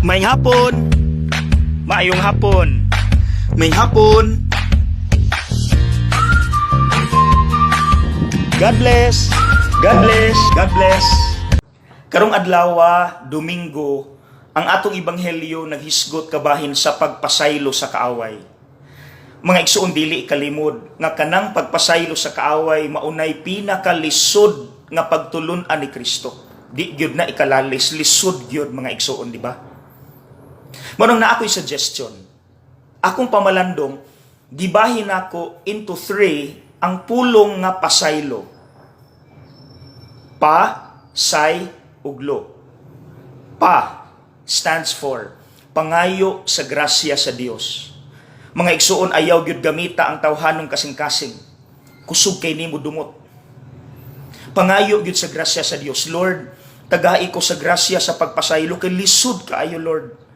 Maayong hapon. Maayong hapon. Maayong hapon. God bless. God bless. God bless. Karong adlaw, Domingo, ang atong ebanghelyo naghisgot kabahin sa pagpasaylo sa kaaway. Mga igsoon dili kalimod nga kanang pagpasaylo sa kaaway maunay pinakalisod nga pagtulon-an ni Kristo. Di gyud na ikalalis, lisod gyud mga igsoon, di ba? Manong na ako'y suggestion. Akong pamalandong, gibahin ako into 3 ang pulong nga pasaylo. Pa, say, uglo. Pa stands for pangayo sa grasya sa Dios. Mga igsoon, ayaw gyud gamita ang tawhanong kasing-kasing. Kusog kay nimo dumot. Pangayo gyud sa grasya sa Dios. Lord, tagai ko sa grasya sa pagpasaylo kay lisod kaayo, Lord.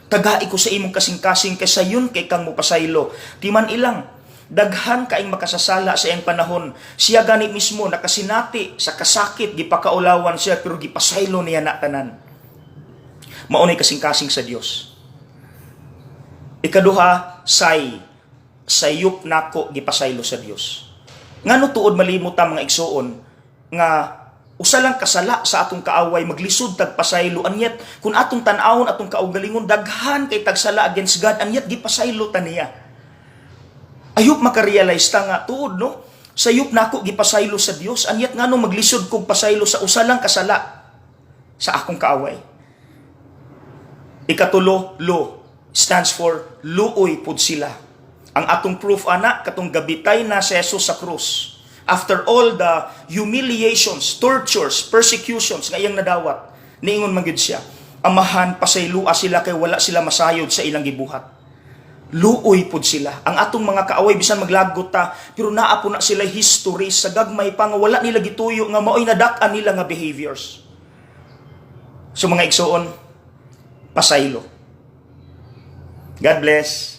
Tagai ko sa imong kasing-kasing kay sayon kay kang mopasaylo. Di man ilang daghan kaing makasasala sa iyang panahon. Siya gani mismo nakasinati sa kasakit, gipakaulawan siya pero gipasaylo niya na tanan. Maunay kasing-kasing sa Dios. Ikaduha, sayop nako gipasaylo sa Dios. Ngano tuod malimot ta mga igsoon nga usa lang kasala sa atong kaaway maglisod tag pasaylo, anyat kung atong tan-awon atong kaugalingon daghan kay tagsala against God, anyat gipasaylo ta niya. Ayop makarealize ta nga tuod no, sayop nako gipasaylo sa Dios, anyat ngano maglisod kog pasaylo sa usa lang kasala sa akong kaaway. Ikatulo, lo stands for luoy pud sila. Ang atong proof ana katong gabitay na si Jesus sa krus. After all the humiliations, tortures, persecutions nga iyang nadawat, niingon man gyud siya, amahan pasaylua sila kay wala sila masayod sa ilang gibuhat. Luoy pud sila. Ang atong mga kaaway bisan maglagot ta, pero naa po na sila history sa gagmay pa nga wala nila gituyo nga maoy nadak-an nila nga behaviors. So mga igsoon, pasaylo. God bless.